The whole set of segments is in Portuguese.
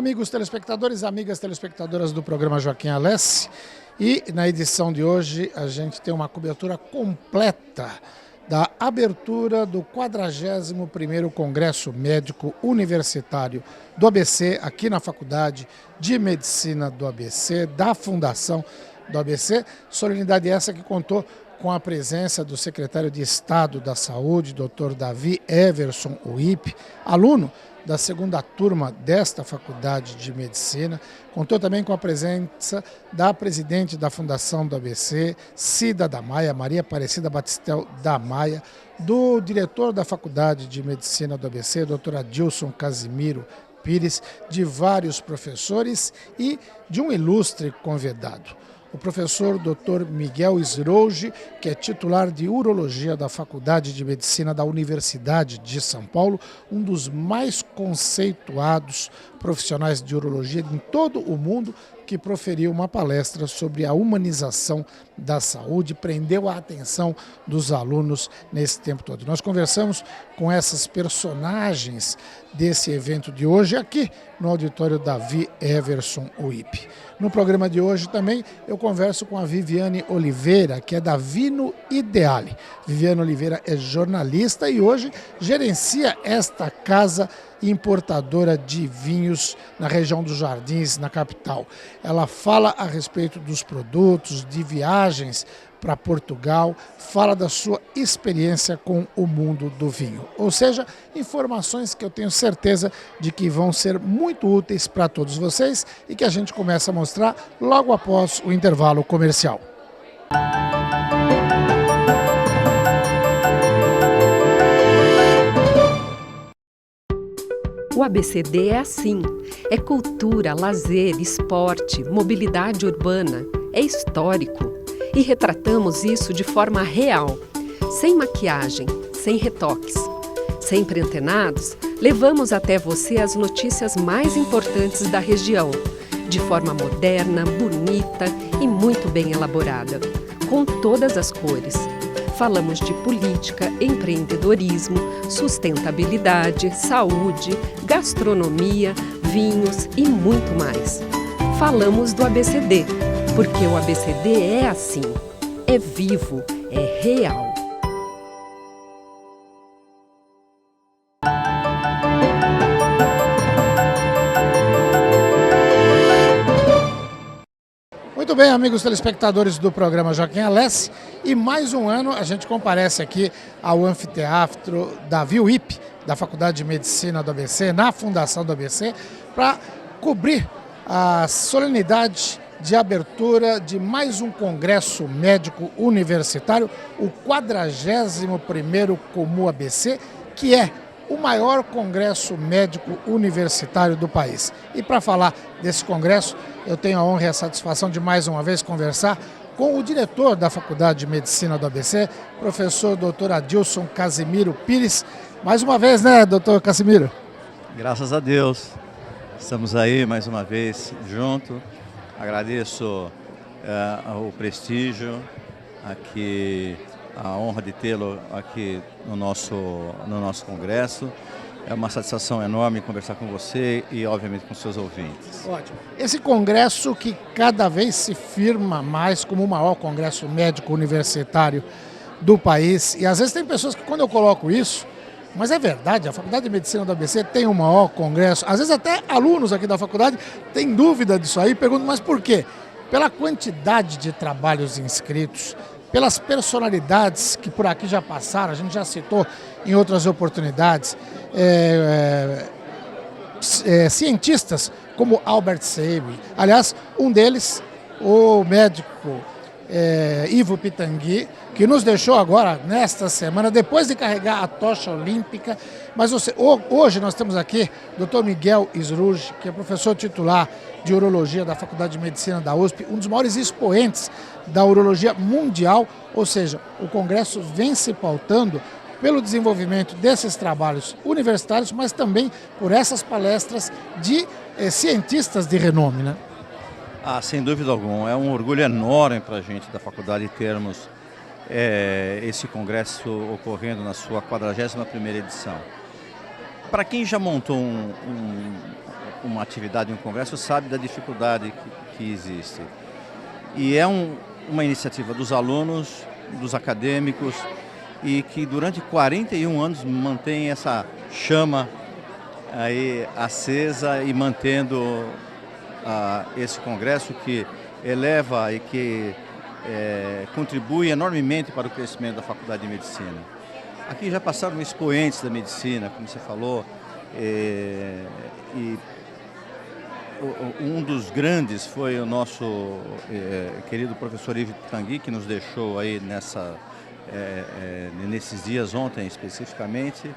amigos telespectadores, amigas telespectadoras do programa Joaquim Alessi. E na edição de hoje a gente tem uma cobertura completa da abertura do 41º Congresso Médico Universitário do ABC, aqui na Faculdade de Medicina do ABC, da Fundação do ABC. Solenidade essa que contou com a presença do secretário de Estado da Saúde, Dr. Davi Everson Uip, aluno da segunda turma desta Faculdade de Medicina. Contou também com a presença da presidente da Fundação do ABC, Cida da Maia, Maria Aparecida Batistel da Maia, do diretor da Faculdade de Medicina do ABC, Dr. Adilson Casimiro Pires, de vários professores e de um ilustre convidado, o professor Dr. Miguel Srouji, que é titular de Urologia da Faculdade de Medicina da Universidade de São Paulo, um dos mais conceituados profissionais de urologia em todo o mundo, que proferiu uma palestra sobre a humanização da saúde, prendeu a atenção dos alunos nesse tempo todo. Nós conversamos com essas personagens desse evento de hoje aqui no auditório Davi Everson Uip. No programa de hoje também eu converso com a Viviane Oliveira, que é da Vino Ideale. Viviane Oliveira é jornalista e hoje gerencia esta casa importadora de vinhos na região dos Jardins, na capital. Ela fala a respeito dos produtos, de viagens para Portugal, fala da sua experiência com o mundo do vinho. Ou seja, informações que eu tenho certeza de que vão ser muito úteis para todos vocês e que a gente começa a mostrar logo após o intervalo comercial. O ABCD é assim, é cultura, lazer, esporte, mobilidade urbana, é histórico. E retratamos isso de forma real, sem maquiagem, sem retoques. Sempre antenados, levamos até você as notícias mais importantes da região, de forma moderna, bonita e muito bem elaborada, com todas as cores. Falamos de política, empreendedorismo, sustentabilidade, saúde, gastronomia, vinhos e muito mais. Falamos do ABCD, porque o ABCD é assim, é vivo, é real. Muito bem, amigos telespectadores do programa Joaquim Alessi, e mais um ano a gente comparece aqui ao anfiteatro Davi Uip, da Faculdade de Medicina do ABC, na Fundação do ABC, para cobrir a solenidade de abertura de mais um Congresso Médico Universitário, o 41º Comu ABC, que é o maior congresso médico universitário do país. E para falar desse congresso, eu tenho a honra e a satisfação de mais uma vez conversar com o diretor da Faculdade de Medicina do ABC, professor Dr. Adilson Casimiro Pires. Mais uma vez, né, doutor Casimiro? Graças a Deus. Estamos aí mais uma vez junto. Agradeço o prestígio aqui, a honra de tê-lo aqui no nosso congresso. É uma satisfação enorme conversar com você e, obviamente, com seus ouvintes. Ótimo. Esse congresso que cada vez se firma mais como o maior congresso médico universitário do país. E às vezes tem pessoas que, quando eu coloco isso, mas é verdade, a Faculdade de Medicina do ABC tem o maior congresso. Às vezes até alunos aqui da faculdade têm dúvida disso aí, perguntam, mas por quê? Pela quantidade de trabalhos inscritos, pelas personalidades que por aqui já passaram, a gente já citou em outras oportunidades, cientistas como Albert Sabin. Aliás, um deles, o médico Ivo Pitangui, que nos deixou agora, nesta semana, depois de carregar a tocha olímpica. Mas hoje nós temos aqui o Dr. Miguel Srouji, que é professor titular de Urologia da Faculdade de Medicina da USP, um dos maiores expoentes da urologia mundial, ou seja, o Congresso vem se pautando pelo desenvolvimento desses trabalhos universitários, mas também por essas palestras de cientistas de renome, né? Ah, sem dúvida alguma. É um orgulho enorme para a gente da faculdade termos esse congresso ocorrendo na sua 41ª edição. Para quem já montou uma atividade, um congresso, sabe da dificuldade que existe. E é uma iniciativa dos alunos, dos acadêmicos, e que durante 41 anos mantém essa chama aí acesa e mantendo esse congresso que eleva e que contribui enormemente para o crescimento da Faculdade de Medicina. Aqui já passaram expoentes da medicina, como você falou, e um dos grandes foi o nosso querido professor Yves Tanguy, que nos deixou aí nesses dias, ontem especificamente,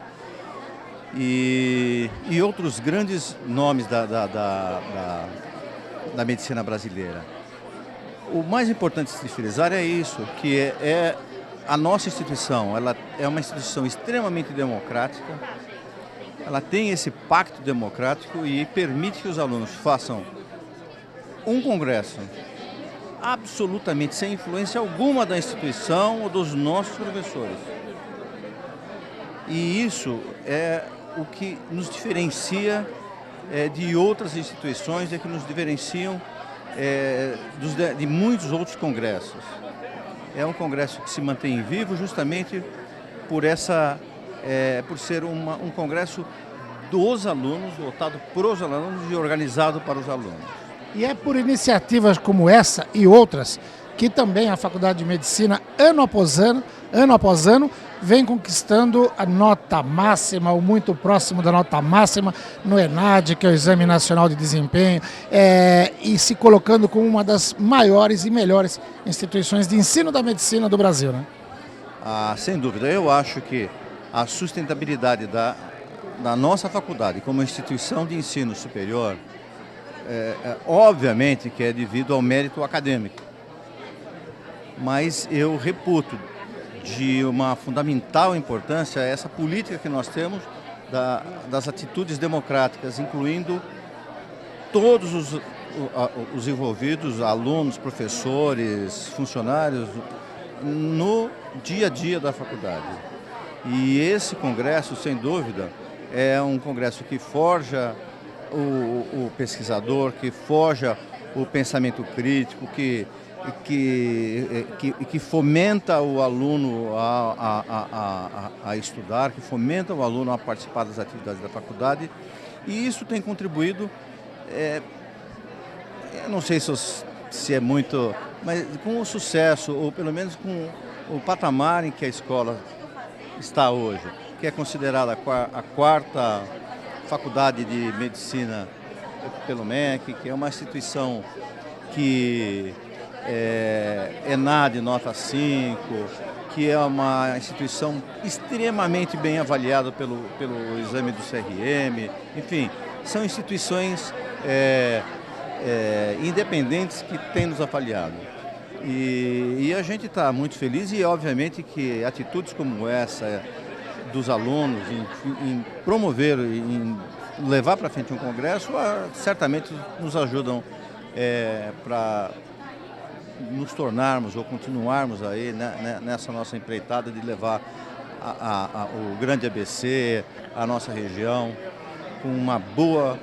e outros grandes nomes da medicina brasileira. O mais importante de se frisar é isso, que é a nossa instituição. Ela é uma instituição extremamente democrática, ela tem esse pacto democrático e permite que os alunos façam um congresso absolutamente sem influência alguma da instituição ou dos nossos professores. E isso é o que nos diferencia de outras instituições e que nos diferenciam de muitos outros congressos. É um congresso que se mantém vivo justamente por ser um congresso dos alunos, voltado para os alunos e organizado para os alunos. E é por iniciativas como essa e outras que também a Faculdade de Medicina, ano após ano, vem conquistando a nota máxima, ou muito próximo da nota máxima, no ENAD, que é o Exame Nacional de Desempenho, e se colocando como uma das maiores e melhores instituições de ensino da medicina do Brasil, né? Sem dúvida, eu acho que a sustentabilidade da nossa faculdade como instituição de ensino superior, obviamente que é devido ao mérito acadêmico, mas eu reputo de uma fundamental importância essa política que nós temos das atitudes democráticas, incluindo todos os envolvidos, alunos, professores, funcionários, no dia a dia da faculdade. E esse congresso, sem dúvida, é um congresso que forja o pesquisador, que forja o pensamento crítico, que fomenta o aluno a estudar, que fomenta o aluno a participar das atividades da faculdade. E isso tem contribuído, eu não sei se é muito, mas com o sucesso, ou pelo menos com o patamar em que a escola está hoje, que é considerada a quarta faculdade de medicina pelo MEC, que é uma instituição que ENAD nota 5, que é uma instituição extremamente bem avaliada pelo exame do CRM, enfim, são instituições independentes que têm nos avaliado. E a gente está muito feliz e, obviamente, que atitudes como essa dos alunos em promover, em levar para frente um congresso, certamente nos ajudam para nos tornarmos ou continuarmos aí nessa nossa empreitada de levar o grande ABC, a nossa região, com uma boa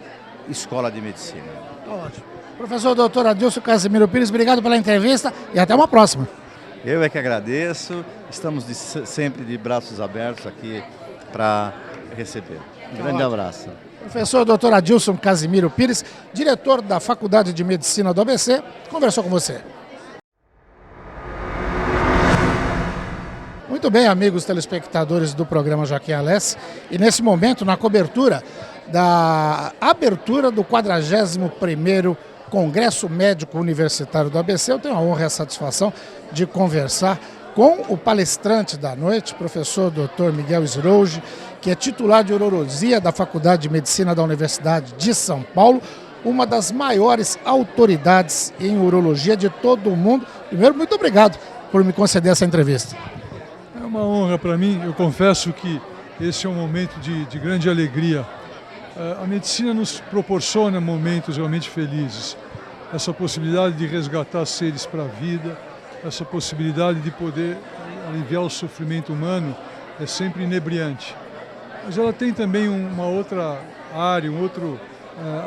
escola de medicina. Ótimo. Professor Dr. Adilson Casimiro Pires, obrigado pela entrevista e até uma próxima. Eu é que agradeço, estamos sempre de braços abertos aqui para receber. Um grande abraço. Professor Dr. Adilson Casimiro Pires, diretor da Faculdade de Medicina do ABC, conversou com você. Muito bem, amigos telespectadores do programa Joaquim Alessi, e nesse momento, na cobertura da abertura do 41º Congresso Médico Universitário do ABC, eu tenho a honra e a satisfação de conversar com o palestrante da noite, professor Dr. Miguel Srouji, que é titular de Urologia da Faculdade de Medicina da Universidade de São Paulo, uma das maiores autoridades em urologia de todo o mundo. Primeiro, muito obrigado por me conceder essa entrevista. É uma honra para mim, eu confesso que esse é um momento de grande alegria. A medicina nos proporciona momentos realmente felizes. Essa possibilidade de resgatar seres para a vida, essa possibilidade de poder aliviar o sofrimento humano é sempre inebriante. Mas ela tem também uma outra área, um outro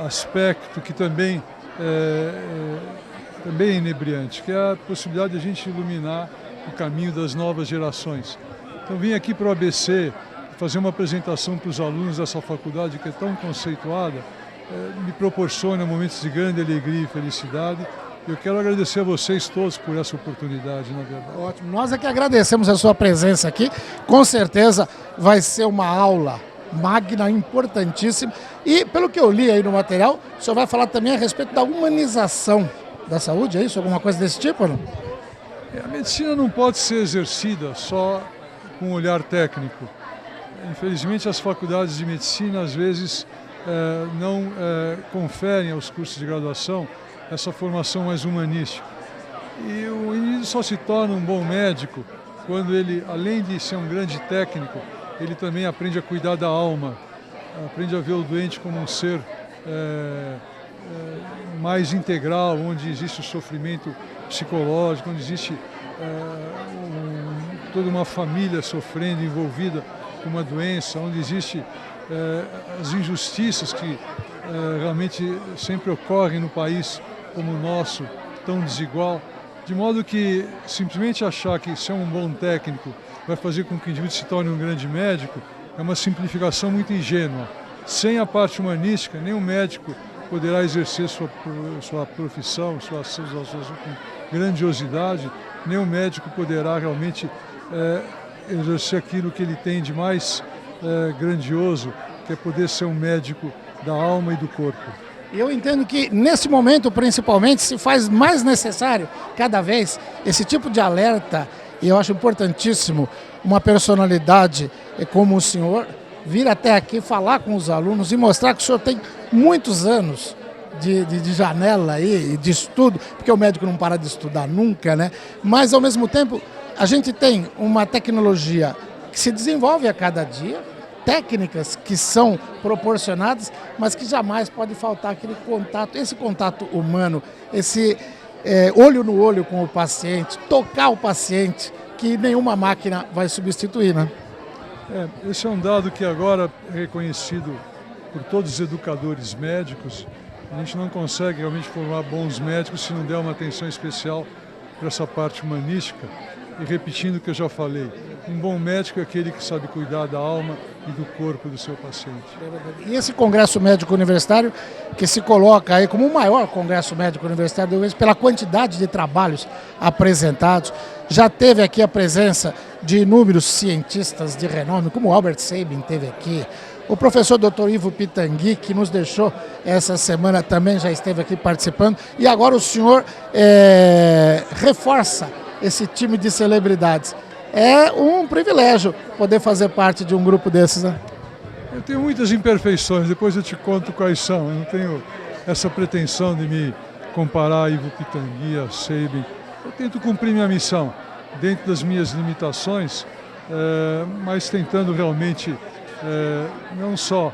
aspecto que também é inebriante, que é a possibilidade de a gente iluminar o caminho das novas gerações. Então vim aqui para o ABC fazer uma apresentação para os alunos dessa faculdade que é tão conceituada, me proporciona momentos de grande alegria e felicidade. Eu quero agradecer a vocês todos por essa oportunidade, na verdade. Ótimo, nós é que agradecemos a sua presença aqui, com certeza vai ser uma aula magna, importantíssima, e pelo que eu li aí no material, o senhor vai falar também a respeito da humanização da saúde, é isso? Alguma coisa desse tipo, não? A medicina não pode ser exercida só com um olhar técnico. Infelizmente, as faculdades de medicina, às vezes, não conferem aos cursos de graduação essa formação mais humanística. E o indivíduo só se torna um bom médico quando ele, além de ser um grande técnico, ele também aprende a cuidar da alma, aprende a ver o doente como um ser mais integral, onde existe o sofrimento psicológico, onde existe toda uma família sofrendo, envolvida com uma doença, onde existe as injustiças que realmente sempre ocorrem no país como o nosso, tão desigual, de modo que simplesmente achar que ser um bom técnico vai fazer com que o indivíduo se torne um grande médico é uma simplificação muito ingênua. Sem a parte humanística, nenhum médico poderá exercer sua profissão, sua com grandiosidade, nenhum médico poderá realmente exercer aquilo que ele tem de mais grandioso, que é poder ser um médico da alma e do corpo. Eu entendo que nesse momento, principalmente, se faz mais necessário, cada vez, esse tipo de alerta, e eu acho importantíssimo uma personalidade como o senhor vir até aqui falar com os alunos e mostrar que o senhor tem muitos anos de janela aí, de estudo, porque o médico não para de estudar nunca, né? Mas, ao mesmo tempo, a gente tem uma tecnologia que se desenvolve a cada dia, técnicas que são proporcionadas, mas que jamais pode faltar aquele contato, esse contato humano, esse olho no olho com o paciente, tocar o paciente, que nenhuma máquina vai substituir, né? Esse é um dado que agora é reconhecido por todos os educadores médicos. A gente não consegue realmente formar bons médicos se não der uma atenção especial para essa parte humanística. E repetindo o que eu já falei, um bom médico é aquele que sabe cuidar da alma e do corpo do seu paciente. E esse Congresso Médico Universitário, que se coloca aí como o maior Congresso Médico Universitário do país, pela quantidade de trabalhos apresentados, já teve aqui a presença de inúmeros cientistas de renome, como Albert Sabin teve aqui, o professor Dr. Ivo Pitangui, que nos deixou essa semana, também já esteve aqui participando, e agora o senhor reforça esse time de celebridades. É um privilégio poder fazer parte de um grupo desses, né? Eu tenho muitas imperfeições, depois eu te conto quais são. Eu não tenho essa pretensão de me comparar a Ivo Pitangui, a Sabin. Eu tento cumprir minha missão dentro das minhas limitações, mas tentando realmente não só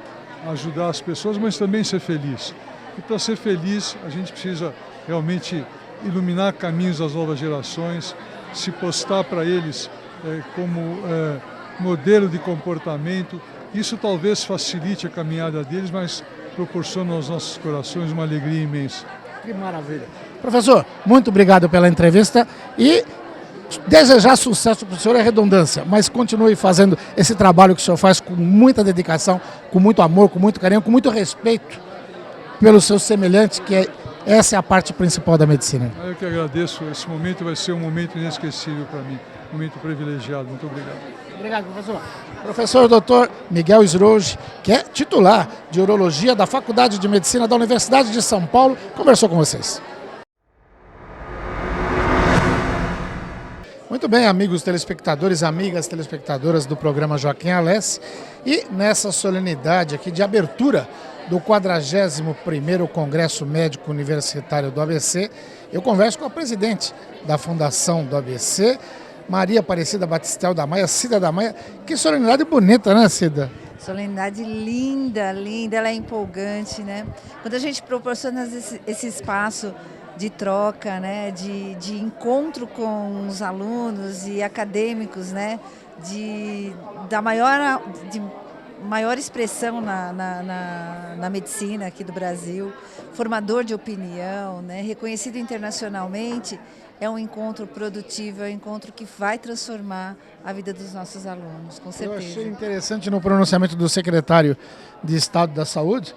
ajudar as pessoas, mas também ser feliz. E para ser feliz, a gente precisa realmente iluminar caminhos das novas gerações, se postar para eles como modelo de comportamento. Isso talvez facilite a caminhada deles, mas proporciona aos nossos corações uma alegria imensa. Que maravilha. Professor, muito obrigado pela entrevista e desejar sucesso para o senhor é redundância, mas continue fazendo esse trabalho que o senhor faz com muita dedicação, com muito amor, com muito carinho, com muito respeito pelos seus semelhantes, que essa é a parte principal da medicina. Eu que agradeço. Esse momento vai ser um momento inesquecível para mim, um momento privilegiado. Muito obrigado. Obrigado, professor. Professor Dr. Miguel Srouji, que é titular de Urologia da Faculdade de Medicina da Universidade de São Paulo, conversou com vocês. Muito bem, amigos telespectadores, amigas telespectadoras do programa Joaquim Alessi, e nessa solenidade aqui de abertura do 41º Congresso Médico Universitário do ABC, eu converso com a presidente da Fundação do ABC, Maria Aparecida Batistel da Maia, Cida da Maia. Que solenidade bonita, né, Cida? Solenidade linda, linda, ela é empolgante, né? Quando a gente proporciona esse espaço de troca, né, de encontro com os alunos e acadêmicos, né, maior expressão na medicina aqui do Brasil, formador de opinião, né, reconhecido internacionalmente. É um encontro produtivo, é um encontro que vai transformar a vida dos nossos alunos, com certeza. Eu achei interessante no pronunciamento do secretário de Estado da Saúde,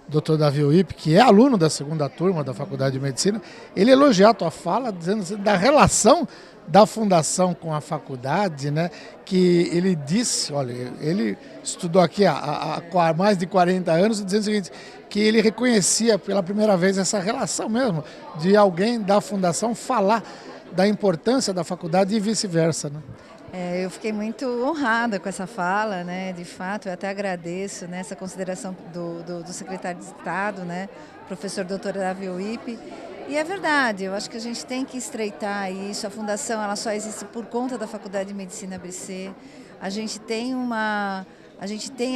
Dr. Davi Uip, que é aluno da segunda turma da Faculdade de Medicina, ele elogiar a tua fala, dizendo assim, da relação da fundação com a faculdade, né? Que ele disse, olha, ele estudou aqui há mais de 40 anos, dizendo o seguinte, que ele reconhecia pela primeira vez essa relação mesmo, de alguém da fundação falar da importância da faculdade e vice-versa, né? Eu fiquei muito honrada com essa fala, né? De fato, eu até agradeço, né, essa consideração do secretário de Estado, né, professor Dr. Davi Uip. E é verdade, eu acho que a gente tem que estreitar isso. A fundação ela só existe por conta da Faculdade de Medicina ABC. A gente tem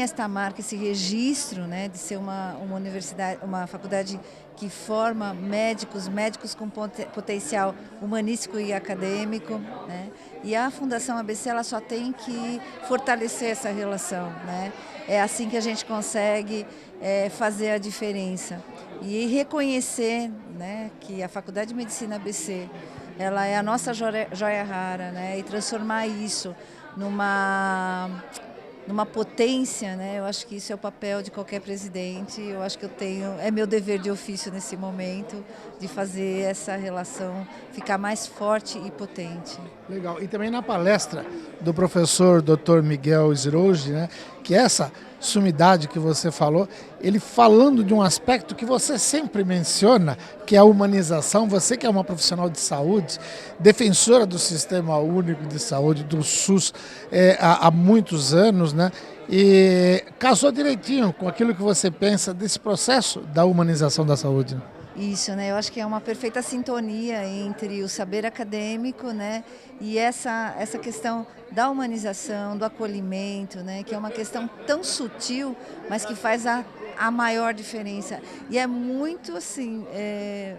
esta marca, esse registro, né, de ser uma universidade, uma faculdade que forma médicos com potencial humanístico e acadêmico, né? E a Fundação ABC ela só tem que fortalecer essa relação, né? É assim que a gente consegue fazer a diferença e reconhecer, né, que a Faculdade de Medicina ABC ela é a nossa joia rara, né? E transformar isso numa potência, né? Eu acho que isso é o papel de qualquer presidente. Eu acho que é meu dever de ofício nesse momento de fazer essa relação ficar mais forte e potente. Legal. E também na palestra do professor Dr. Miguel Zirougi, né, que essa sumidade que você falou, ele falando de um aspecto que você sempre menciona, que é a humanização. Você que é uma profissional de saúde, defensora do Sistema Único de Saúde, do SUS, há muitos anos, né? E casou direitinho com aquilo que você pensa desse processo da humanização da saúde. Isso, né? Eu acho que é uma perfeita sintonia entre o saber acadêmico, né, e essa questão da humanização, do acolhimento, né, que é uma questão tão sutil, mas que faz a maior diferença. E é muito assim, é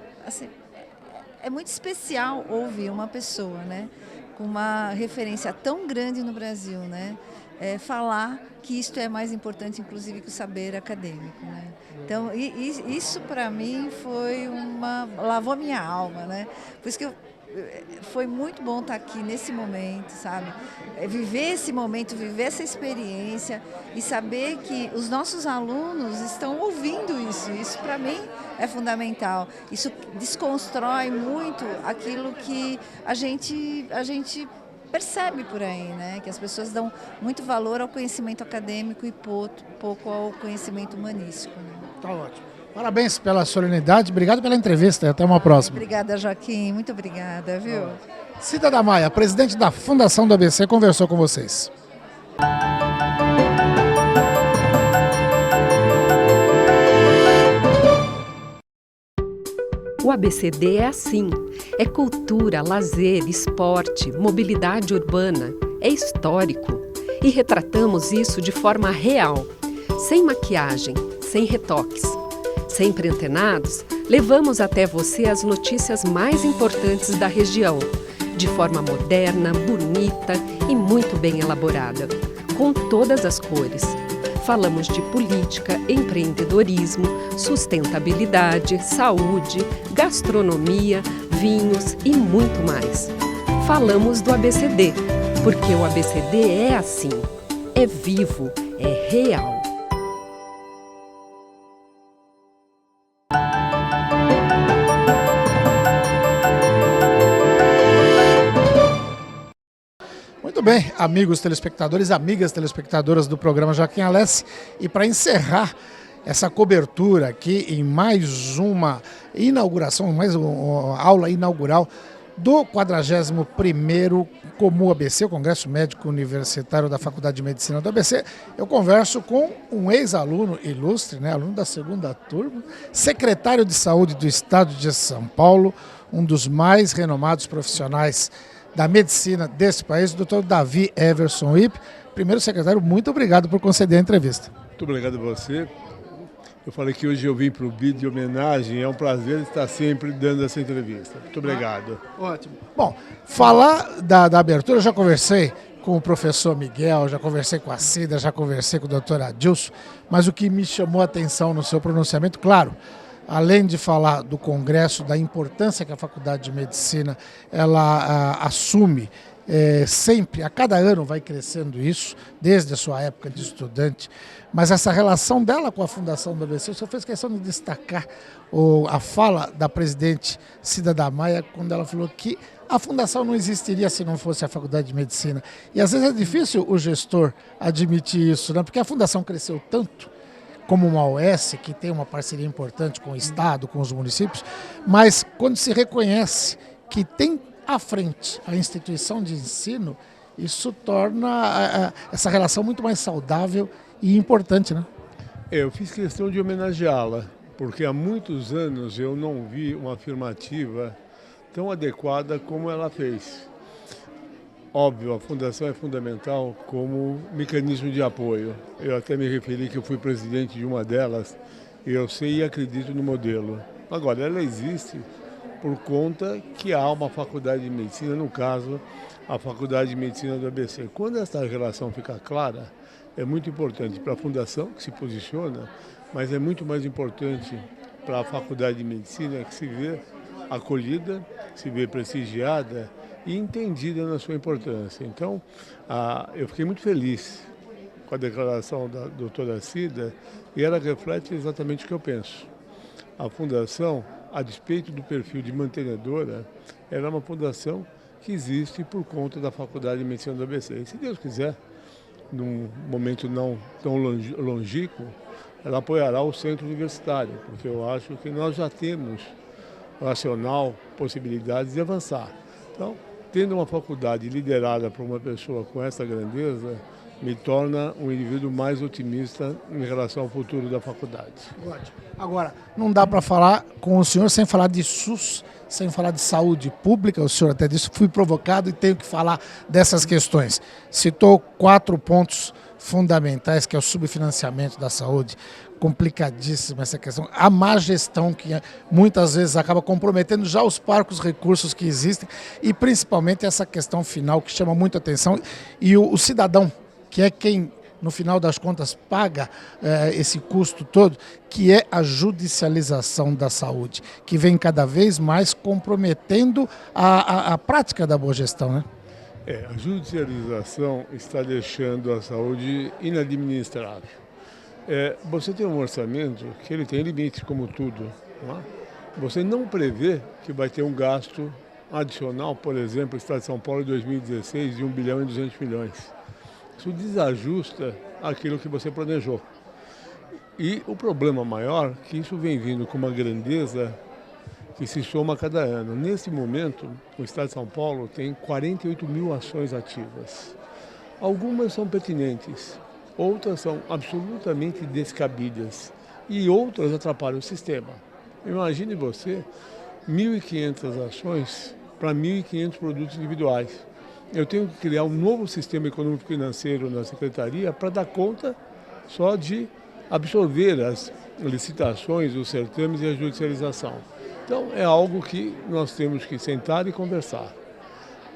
muito especial ouvir uma pessoa, né, com uma referência tão grande no Brasil, né, falar que isto é mais importante, inclusive, que o saber acadêmico, né? Então, isso para mim lavou minha alma, né? Por isso que foi muito bom estar aqui nesse momento, sabe? Viver esse momento, viver essa experiência e saber que os nossos alunos estão ouvindo isso. Isso para mim é fundamental. Isso desconstrói muito aquilo que a gente percebe por aí, né? Que as pessoas dão muito valor ao conhecimento acadêmico e pouco ao conhecimento humanístico, né? Tá ótimo. Parabéns pela solenidade, obrigado pela entrevista e até uma próxima. Obrigada, Joaquim, muito obrigada, viu? Cida da Maia, presidente da Fundação do ABC, conversou com vocês. O ABCD é assim, é cultura, lazer, esporte, mobilidade urbana, é histórico. E retratamos isso de forma real, sem maquiagem, sem retoques. Sempre antenados, levamos até você as notícias mais importantes da região, de forma moderna, bonita e muito bem elaborada, com todas as cores. Falamos de política, empreendedorismo, sustentabilidade, saúde, gastronomia, vinhos e muito mais. Falamos do ABCD, porque o ABCD é assim, é vivo, é real. Muito bem, amigos telespectadores, amigas telespectadoras do programa Joaquim Alessi, e para encerrar essa cobertura aqui em mais uma inauguração, mais uma aula inaugural do 41º Comu ABC, o Congresso Médico Universitário da Faculdade de Medicina do ABC, eu converso com um ex-aluno ilustre, né, aluno da segunda turma, secretário de Saúde do Estado de São Paulo, um dos mais renomados profissionais da medicina desse país, o Dr. Davi Everson Uip. Primeiro, secretário, muito obrigado por conceder a entrevista. Muito obrigado a você. Eu falei que hoje eu vim para o BID de homenagem, é um prazer estar sempre dando essa entrevista. Muito obrigado. Ótimo. Bom, falar da abertura, eu já conversei com o professor Miguel, já conversei com a Cida, já conversei com o doutor Adilson, mas o que me chamou a atenção no seu pronunciamento, claro, além de falar do Congresso, da importância que a Faculdade de Medicina ela assume sempre, a cada ano vai crescendo isso, desde a sua época de estudante, mas essa relação dela com a Fundação do ABC, o senhor fez questão de destacar a fala da presidente Cida Maia, quando ela falou que a fundação não existiria se não fosse a Faculdade de Medicina. E às vezes é difícil o gestor admitir isso, né? Porque a fundação cresceu tanto, como uma OS, que tem uma parceria importante com o Estado, com os municípios, mas quando se reconhece que tem à frente a instituição de ensino, isso torna essa relação muito mais saudável e importante, né? Eu fiz questão de homenageá-la, porque há muitos anos eu não vi uma afirmativa tão adequada como ela fez. Óbvio, a fundação é fundamental como mecanismo de apoio. Eu até me referi que eu fui presidente de uma delas e eu sei e acredito no modelo. Agora, ela existe por conta que há uma faculdade de medicina, no caso, a Faculdade de Medicina do ABC. Quando essa relação fica clara, é muito importante para a fundação, que se posiciona, mas é muito mais importante para a Faculdade de Medicina, que se vê acolhida, se vê prestigiada e entendida na sua importância. Então, eu fiquei muito feliz com a declaração da doutora Cida e ela reflete exatamente o que eu penso. A fundação, a despeito do perfil de mantenedora, ela é uma fundação que existe por conta da Faculdade de Medicina do ABC. E se Deus quiser, num momento não tão longínquo, ela apoiará o centro universitário, porque eu acho que nós já temos racional possibilidades de avançar. Então, tendo uma faculdade liderada por uma pessoa com essa grandeza, me torna um indivíduo mais otimista em relação ao futuro da faculdade. Ótimo. Agora, não dá para falar com o senhor sem falar de SUS, sem falar de saúde pública. O senhor até disse, fui provocado e tenho que falar dessas questões. Citou 4 pontos fundamentais, que é o subfinanciamento da saúde, complicadíssima essa questão, a má gestão que muitas vezes acaba comprometendo já os parcos recursos que existem e principalmente essa questão final que chama muita atenção e o cidadão, que é quem no final das contas paga esse custo todo, que é a judicialização da saúde, que vem cada vez mais comprometendo a prática da boa gestão, né? A judicialização está deixando a saúde inadministrável. Você tem um orçamento que ele tem limites, como tudo. Não é? Você não prevê que vai ter um gasto adicional, por exemplo, o Estado de São Paulo em 2016 de 1 bilhão e 200 milhões. Isso desajusta aquilo que você planejou. E o problema maior é que isso vem vindo com uma grandeza que se soma a cada ano. Nesse momento, o Estado de São Paulo tem 48 mil ações ativas. Algumas são pertinentes, outras são absolutamente descabidas e outras atrapalham o sistema. Imagine você 1.500 ações para 1.500 produtos individuais. Eu tenho que criar um novo sistema econômico-financeiro na Secretaria para dar conta só de absorver as licitações, os certames e a judicialização. Então, é algo que nós temos que sentar e conversar.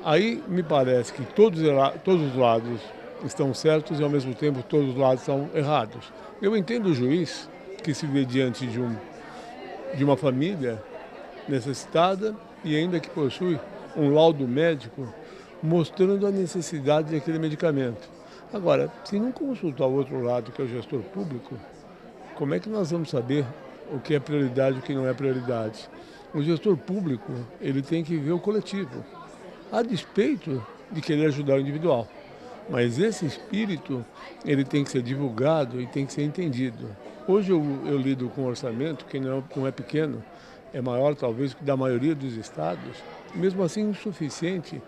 Aí, me parece que todos os lados estão certos e, ao mesmo tempo, todos os lados estão errados. Eu entendo o juiz que se vê diante de uma família necessitada e ainda que possui um laudo médico mostrando a necessidade daquele medicamento. Agora, se não consultar o outro lado, que é o gestor público, como é que nós vamos saber o que é prioridade e o que não é prioridade? O gestor público, ele tem que ver o coletivo, a despeito de querer ajudar o individual. Mas esse espírito, ele tem que ser divulgado e tem que ser entendido. Hoje eu lido com um orçamento que não é pequeno, é maior talvez que da maioria dos estados, mesmo assim insuficiente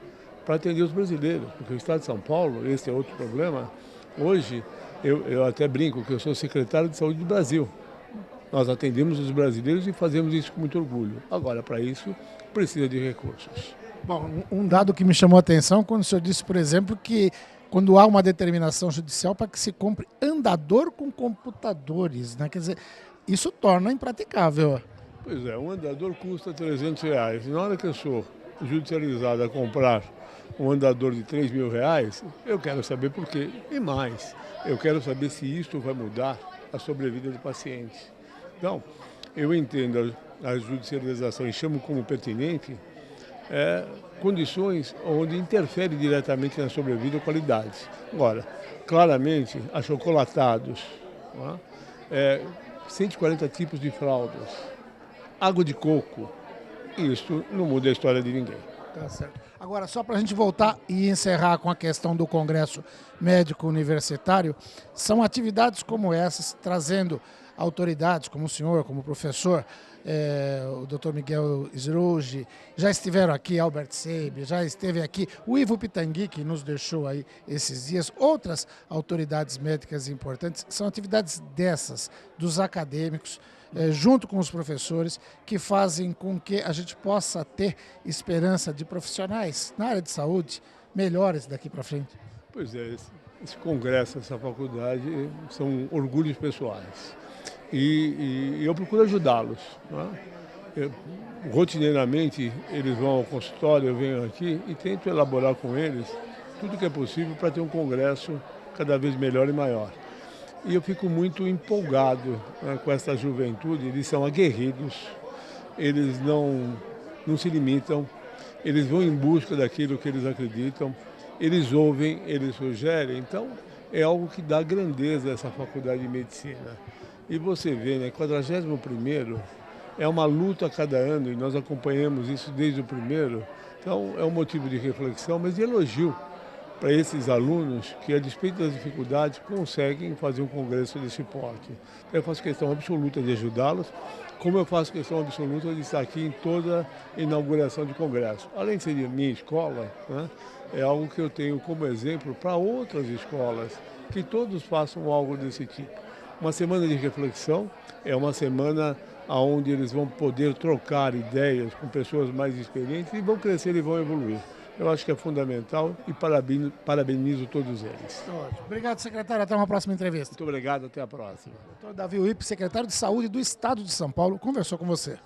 para atender os brasileiros, porque o Estado de São Paulo, esse é outro problema, hoje eu até brinco que eu sou secretário de saúde do Brasil. Nós atendemos os brasileiros e fazemos isso com muito orgulho. Agora, para isso, precisa de recursos. Bom, um dado que me chamou a atenção, quando o senhor disse, por exemplo, que quando há uma determinação judicial para que se compre andador com computadores, né? Quer dizer, isso torna impraticável. Pois é, um andador custa R$300. Na hora que eu sou judicializado a comprar um andador de R$3.000, eu quero saber por quê. E mais, eu quero saber se isso vai mudar a sobrevida do paciente. Então, eu entendo a judicialização e chamo como pertinente condições onde interfere diretamente na sobrevida ou qualidade. Agora, claramente, achocolatados, 140 tipos de fraldas, água de coco, isso não muda a história de ninguém. Tá certo. Agora, só para a gente voltar e encerrar com a questão do Congresso Médico Universitário, são atividades como essas, trazendo autoridades como o senhor, como o professor, o Dr. Miguel Srouji, já estiveram aqui, Albert Seib, já esteve aqui o Ivo Pitangui, que nos deixou aí esses dias, outras autoridades médicas importantes. São atividades dessas, dos acadêmicos, junto com os professores, que fazem com que a gente possa ter esperança de profissionais na área de saúde melhores daqui para frente. Pois é, esse congresso, essa faculdade, são orgulhos pessoais. E eu procuro ajudá-los. Rotineiramente, eles vão ao consultório, eu venho aqui e tento elaborar com eles tudo que é possível para ter um congresso cada vez melhor e maior. E eu fico muito empolgado com essa juventude, eles são aguerridos, eles não se limitam, eles vão em busca daquilo que eles acreditam, eles ouvem, eles sugerem, então é algo que dá grandeza a essa faculdade de medicina. E você vê, né, 41º é uma luta a cada ano e nós acompanhamos isso desde o primeiro, então é um motivo de reflexão, mas de elogio para esses alunos que, a despeito das dificuldades, conseguem fazer um congresso desse porte. Eu faço questão absoluta de ajudá-los, como eu faço questão absoluta de estar aqui em toda inauguração de congresso. Além de ser minha escola, é algo que eu tenho como exemplo para outras escolas, que todos façam algo desse tipo. Uma semana de reflexão é uma semana onde eles vão poder trocar ideias com pessoas mais experientes e vão crescer e vão evoluir. Eu acho que é fundamental e parabenizo todos eles. Ótimo. Obrigado, secretário. Até uma próxima entrevista. Muito obrigado. Até a próxima. Dr. Davi Uip, secretário de Saúde do Estado de São Paulo, conversou com você.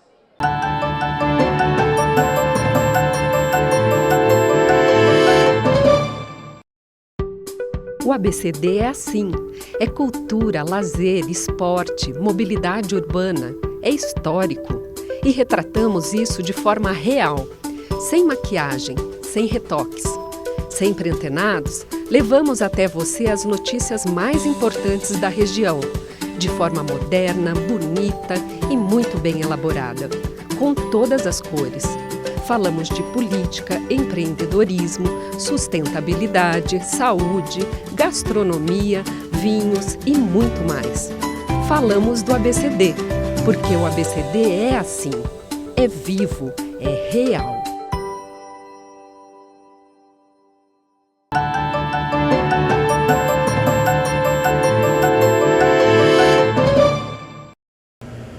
O ABCD é assim. É cultura, lazer, esporte, mobilidade urbana. É histórico. E retratamos isso de forma real. Sem maquiagem, sem retoques. Sempre antenados, levamos até você as notícias mais importantes da região, de forma moderna, bonita e muito bem elaborada, com todas as cores. Falamos de política, empreendedorismo, sustentabilidade, saúde, gastronomia, vinhos e muito mais. Falamos do ABCD, porque o ABCD é assim, é vivo, é real.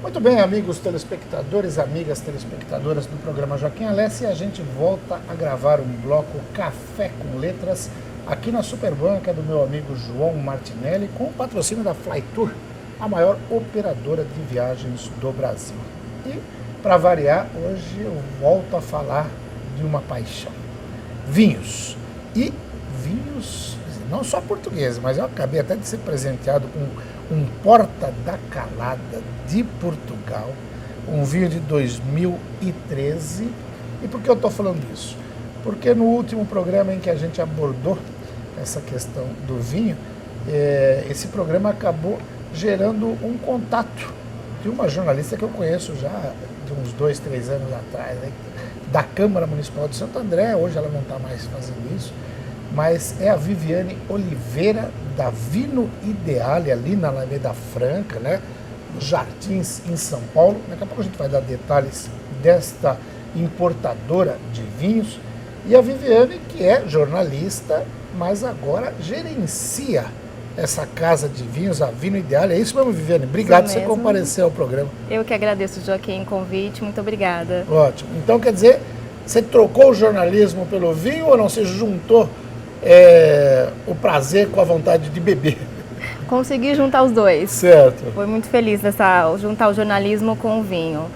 Muito bem, amigos telespectadores, amigas telespectadoras do programa Joaquim Alessi, a gente volta a gravar um bloco Café com Letras aqui na Superbanca do meu amigo João Martinelli, com o patrocínio da Flytour, a maior operadora de viagens do Brasil. E, para variar, hoje eu volto a falar de uma paixão: vinhos. E vinhos, não só portugueses, mas eu acabei até de ser presenteado com um Porta da Calada de Portugal, um vinho de 2013. E por que eu estou falando isso? Porque no último programa em que a gente abordou essa questão do vinho, esse programa acabou gerando um contato de uma jornalista que eu conheço já de uns 2, 3 anos atrás, né, da Câmara Municipal de Santo André. Hoje ela não está mais fazendo isso, mas é a Viviane Oliveira, da Vino Ideale, ali na Alameda Franca, né, nos Jardins, em São Paulo. Daqui a pouco a gente vai dar detalhes desta importadora de vinhos. E a Viviane, que é jornalista, mas agora gerencia essa casa de vinhos, a Vino Ideale. É isso mesmo, Viviane? Obrigado por você comparecer ao programa. Eu que agradeço, Joaquim, o convite. Muito obrigada. Ótimo. Então, quer dizer, você trocou o jornalismo pelo vinho ou não? Você juntou o prazer com a vontade de beber? Consegui juntar os dois. Certo. Foi muito feliz juntar o jornalismo com o vinho.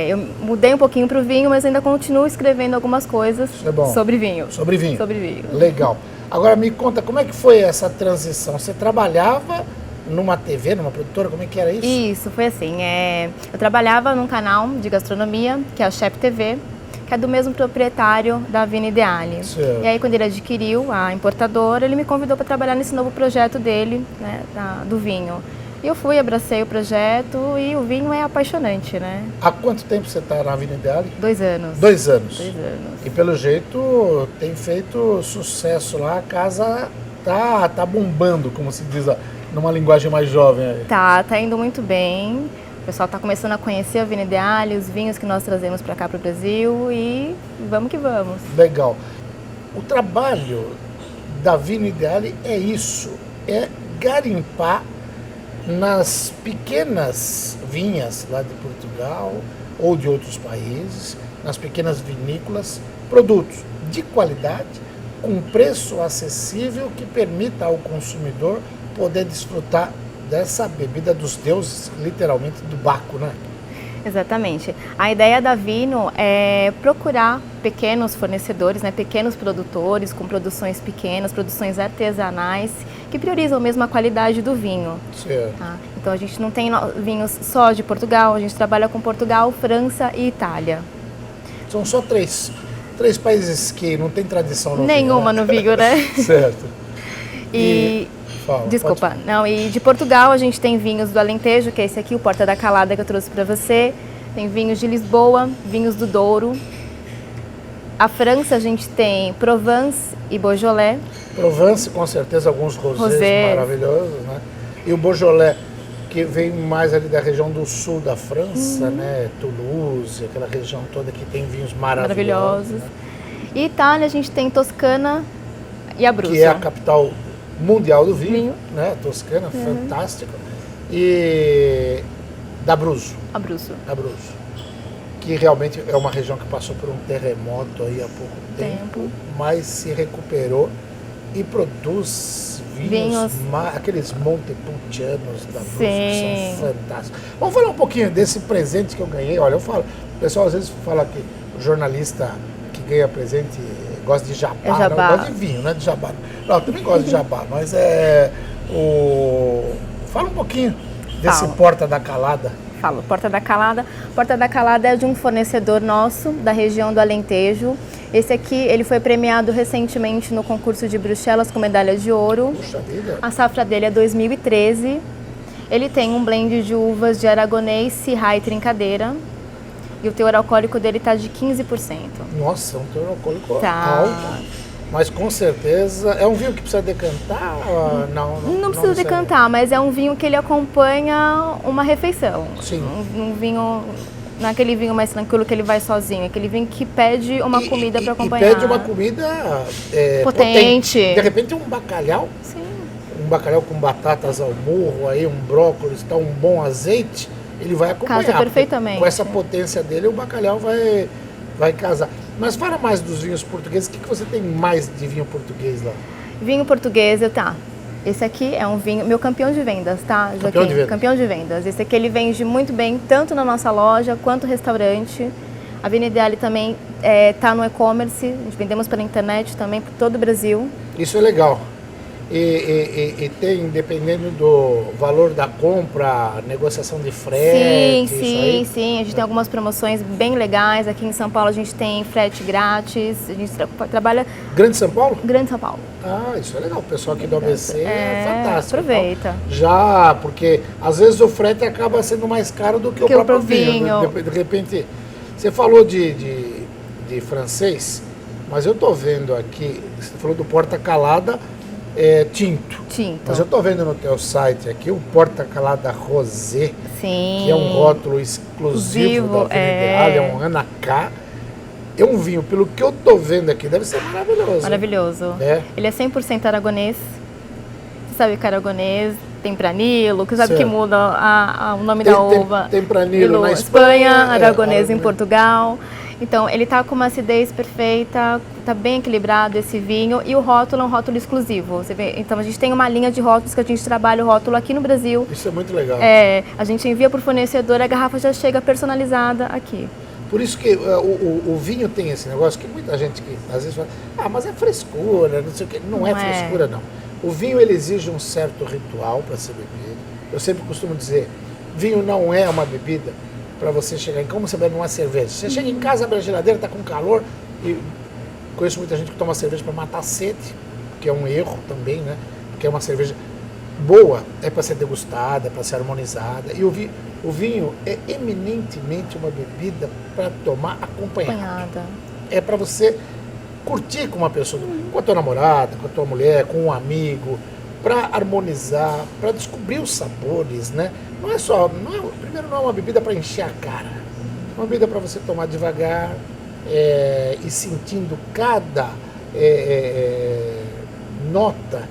Eu mudei um pouquinho para o vinho, mas ainda continuo escrevendo algumas coisas sobre vinho. Sobre vinho. Sobre vinho. Legal. Agora me conta, como é que foi essa transição? Você trabalhava numa TV, numa produtora, como é que era isso? Isso, foi assim. Eu trabalhava num canal de gastronomia, que é o Chef TV, que é do mesmo proprietário da Vino Ideale. Certo. E aí, quando ele adquiriu a importadora, ele me convidou para trabalhar nesse novo projeto dele, né, do vinho. E eu fui, abracei o projeto e o vinho é apaixonante, né? Há quanto tempo você está na Vino Ideale? 2 anos. 2 anos. 2 anos. E pelo jeito tem feito sucesso lá, a casa tá bombando, como se diz numa linguagem mais jovem aí. Tá indo muito bem. O pessoal está começando a conhecer a Vino Ideale, os vinhos que nós trazemos para cá para o Brasil e vamos que vamos. Legal. O trabalho da Vino Ideale é isso, é garimpar nas pequenas vinhas lá de Portugal ou de outros países, nas pequenas vinícolas, produtos de qualidade, com preço acessível que permita ao consumidor poder desfrutar dessa bebida dos deuses, literalmente do Baco, né? Exatamente. A ideia da Vino é procurar pequenos fornecedores, né, pequenos produtores com produções pequenas, produções artesanais, que priorizam mesmo a qualidade do vinho. Certo. Tá? Então a gente não tem vinhos só de Portugal, a gente trabalha com Portugal, França e Itália. São só três países que não tem tradição no Nenhuma vinho, né? no vinho, né? Certo. Desculpa, não, e de Portugal a gente tem vinhos do Alentejo, que é esse aqui, o Porta da Calada que eu trouxe para você. Tem vinhos de Lisboa, vinhos do Douro. A França a gente tem Provence e Beaujolais. Provence, com certeza, alguns rosés maravilhosos, né? E o Beaujolais, que vem mais ali da região do sul da França, né? Toulouse, aquela região toda que tem vinhos maravilhosos. Né? E Itália a gente tem Toscana e Abruzzo. Que é a capital mundial do vinho. Né? Toscana, fantástico. E D'Abruzzo. Abruzzo. Que realmente é uma região que passou por um terremoto aí há pouco tempo, mas se recuperou e produz vinhos. Aqueles Montepulcianos da Brusco, que são fantásticos. Vamos falar um pouquinho desse presente que eu ganhei. Olha, o pessoal às vezes fala que o jornalista que ganha presente gosta de jabá, não gosta de vinho, né? De jabá. Não, eu também gosto de jabá, mas fala um pouquinho desse Porta da Calada. Falo, Porta da Calada. Porta da Calada é de um fornecedor nosso da região do Alentejo. Esse aqui, ele foi premiado recentemente no concurso de Bruxelas com medalha de ouro. Puxa vida. A safra dele é 2013. Ele tem um blend de uvas de Aragonês, Syrah e Trincadeira. E o teor alcoólico dele está de 15%. Nossa, é um teor alcoólico alto. Mas com certeza, é um vinho que precisa decantar? Não precisa decantar, mas é um vinho que ele acompanha uma refeição. Sim. Um vinho, não é aquele vinho mais tranquilo que ele vai sozinho, é aquele vinho que pede uma comida para acompanhar. E pede uma comida potente. De repente um bacalhau. Sim. Um bacalhau com batatas ao morro, aí um brócolis, um bom azeite, ele vai acompanhar. Casa perfeitamente. Com essa potência dele, o bacalhau vai casar. Mas fala mais dos vinhos portugueses. O que você tem mais de vinho português lá? Vinho português, esse aqui é um vinho, meu campeão de vendas, tá, Joaquim? Campeão de vendas. Campeão de vendas. Esse aqui ele vende muito bem, tanto na nossa loja quanto no restaurante. A Vino Ideale também está no e-commerce, a gente vendemos pela internet também por todo o Brasil. Isso é legal. E tem, dependendo do valor da compra, negociação de frete? Sim. A gente tem algumas promoções bem legais. Aqui em São Paulo a gente tem frete grátis. A gente trabalha... Grande São Paulo? Grande São Paulo. Ah, isso é legal. O pessoal aqui do ABC é fantástico. Aproveita. Então, já, porque às vezes o frete acaba sendo mais caro do que o próprio vinho. De repente, você falou de francês, mas eu estou vendo aqui, você falou do Porta Calada, tinto. Mas eu estou vendo no teu site aqui o Porta Calada Rosé, que é um rótulo exclusivo da Vino Ideale, é um Anacá. É um vinho, pelo que eu estou vendo aqui, deve ser maravilhoso. Maravilhoso. Ele é 100% aragonês. Você sabe que aragonês tem Tempranillo, que sabe que muda o nome da uva. Tempranillo na Espanha, aragonês em Portugal. Então, ele está com uma acidez perfeita, está bem equilibrado esse vinho, e o rótulo é um rótulo exclusivo. Você vê? Então, a gente tem uma linha de rótulos que a gente trabalha o rótulo aqui no Brasil. Isso é muito legal. A gente envia para o fornecedor, a garrafa já chega personalizada aqui. Por isso que o vinho tem esse negócio que muita gente que às vezes fala, mas é frescura, não sei o quê. Não é frescura, não. O vinho, ele exige um certo ritual para ser bebido. Eu sempre costumo dizer, vinho não é uma bebida para você chegar em como você bebe uma cerveja. Você chega em casa, abre a geladeira, está com calor, e conheço muita gente que toma cerveja para matar a sede, que é um erro também, né? Porque é uma cerveja boa, é para ser degustada, é para ser harmonizada. E o vinho é eminentemente uma bebida para tomar acompanhada. É para você curtir com uma pessoa, com a tua namorada, com a tua mulher, com um amigo, para harmonizar, para descobrir os sabores, né? Primeiro, não é uma bebida para encher a cara. É uma bebida para você tomar devagar e sentindo cada nota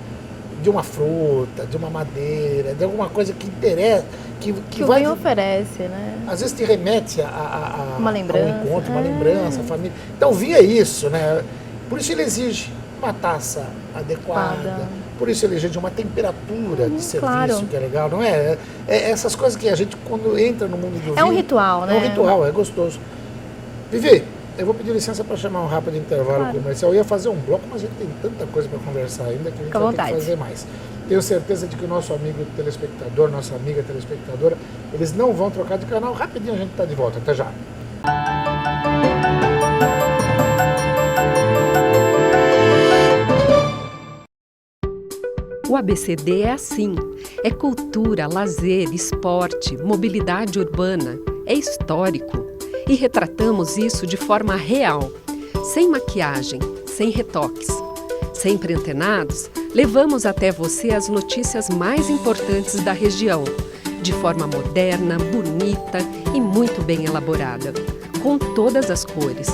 de uma fruta, de uma madeira, de alguma coisa que interessa. Que o vinho oferece, né? Às vezes te remete a uma lembrança, um encontro, uma lembrança, a família. Então o vinho é isso, né? Por isso ele exige uma taça adequada, por isso ele exige uma temperatura de serviço, que é legal, não é? Essas coisas que a gente, quando entra no mundo do vinho... É um ritual, né? É um ritual, é gostoso. Vivi, eu vou pedir licença para chamar um rápido intervalo comercial. Eu ia fazer um bloco, mas a gente tem tanta coisa para conversar ainda que a gente vai ter que fazer mais. Tenho certeza de que o nosso amigo telespectador, nossa amiga telespectadora, eles não vão trocar de canal. Rapidinho a gente está de volta. Até já. O ABCD é assim. É cultura, lazer, esporte, mobilidade urbana. É histórico. E retratamos isso de forma real. Sem maquiagem, sem retoques. Sempre antenados, levamos até você as notícias mais importantes da região, de forma moderna, bonita e muito bem elaborada, com todas as cores.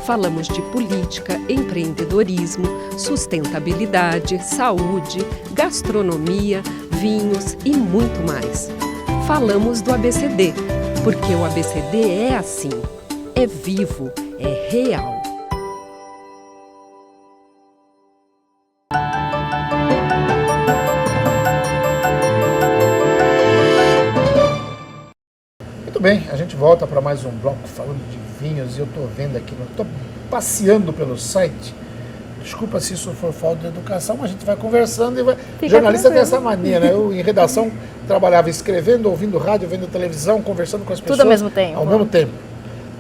Falamos de política, empreendedorismo, sustentabilidade, saúde, gastronomia, vinhos e muito mais. Falamos do ABCD, porque o ABCD é assim, é vivo, é real. Muito bem, a gente volta para mais um bloco falando de vinhos e eu estou vendo aqui, estou passeando pelo site. Desculpa se isso for falta de educação, mas a gente vai conversando e vai... Jornalista tem essa mania, né? Eu, em redação, trabalhava escrevendo, ouvindo rádio, vendo televisão, conversando com as pessoas. Tudo ao mesmo tempo. Ao mesmo tempo.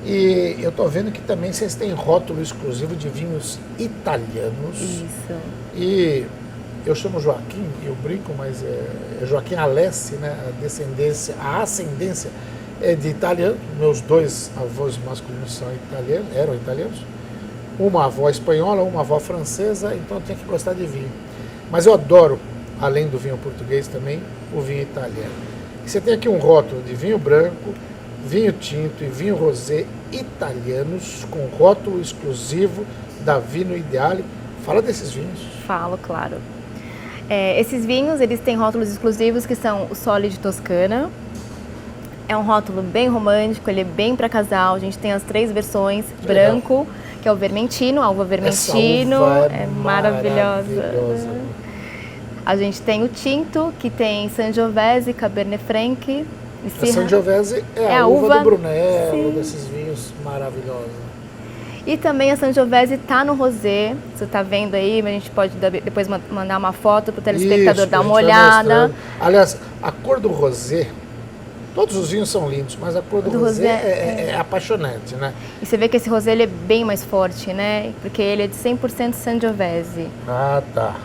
E eu estou vendo que também vocês têm rótulo exclusivo de vinhos italianos. Isso. E eu chamo Joaquim, eu brinco, mas é Joaquim Alessi, né? A ascendência é de italiano. Meus dois avós masculinos eram italianos. Uma avó espanhola, uma avó francesa, então eu tenho que gostar de vinho. Mas eu adoro, além do vinho português também, o vinho italiano. E você tem aqui um rótulo de vinho branco, vinho tinto e vinho rosé italianos, com rótulo exclusivo da Vino Ideale. Fala desses vinhos. Falo, claro. Esses vinhos, eles têm rótulos exclusivos que são o Sole de Toscana. É um rótulo bem romântico, ele é bem para casal. A gente tem as 3 versões, branco, que é o Vermentino, a uva Vermentino, essa uva é maravilhosa. A gente tem o tinto, que tem Sangiovese, Cabernet Franc. A Sangiovese é a uva do Brunello, desses vinhos maravilhosos. E também a Sangiovese está no rosé, você está vendo aí, mas a gente pode depois mandar uma foto para o telespectador dar uma olhada. Aliás, a cor do rosé, todos os vinhos são lindos, mas a cor do rosé é apaixonante, né? E você vê que esse rosé ele é bem mais forte, né? Porque ele é de 100% Sangiovese. Ah, tá.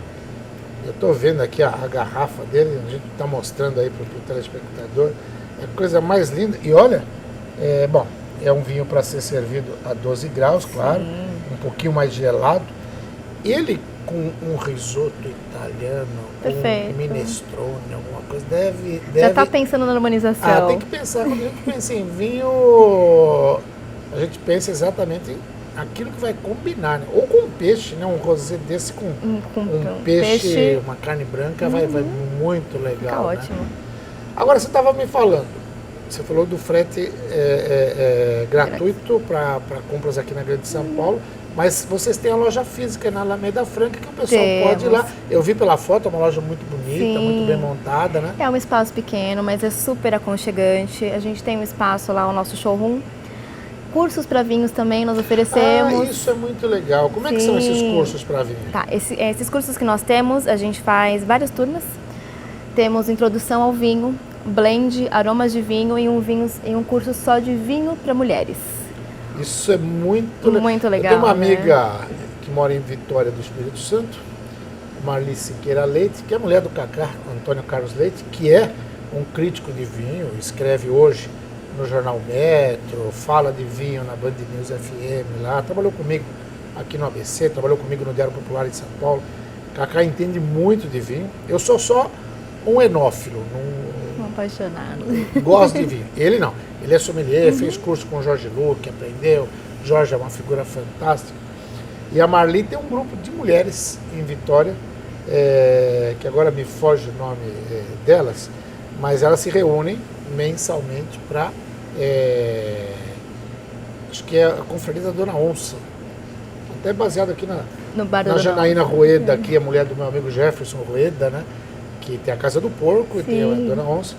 Eu estou vendo aqui a garrafa dele, a gente está mostrando aí para o telespectador. É a coisa mais linda. E olha, é um vinho para ser servido a 12 graus, claro, um pouquinho mais gelado. Ele com um risoto italiano, um minestrone, alguma coisa, deve... Já está pensando na harmonização. Tem que pensar. Quando a gente pensa em vinho, a gente pensa exatamente em aquilo que vai combinar, né? Ou com um peixe, né? Um rosé desse com um peixe, uma carne branca, vai muito legal. Fica né? ótimo. Agora, você estava me falando, você falou do frete gratuito para compras aqui na Grande São Paulo, mas vocês têm a loja física na Alameda Franca que o pessoal pode ir lá. Eu vi pela foto, é uma loja muito bonita, muito bem montada, né? É um espaço pequeno, mas é super aconchegante. A gente tem um espaço lá, o nosso showroom. Cursos para vinhos também nós oferecemos. Isso é muito legal. Como é que são esses cursos para vinho? Tá, esses cursos que nós temos, a gente faz várias turmas. Temos introdução ao vinho, blend, aromas de vinho e um curso só de vinho para mulheres. Isso é muito legal. Eu tenho uma amiga que mora em Vitória do Espírito Santo, Marli Siqueira Leite, que é mulher do Cacá, Antônio Carlos Leite, que é um crítico de vinho, escreve hoje no Jornal Metro, fala de vinho na Band News FM lá, trabalhou comigo aqui no ABC, trabalhou comigo no Diário Popular de São Paulo. Cacá entende muito de vinho. Eu sou só um enófilo, Um apaixonado. gosto de vinho. Ele não, ele é sommelier, fez curso com o Jorge Luque, aprendeu. Jorge é uma figura fantástica. E a Marli tem um grupo de mulheres em Vitória, que agora me foge o nome delas, mas elas se reúnem mensalmente para, acho que é a Confraria da Dona Onça, até baseado aqui na Janaína Rueda, que é a mulher do meu amigo Jefferson Rueda, né? Que tem a Casa do Porco e tem a Dona Onça.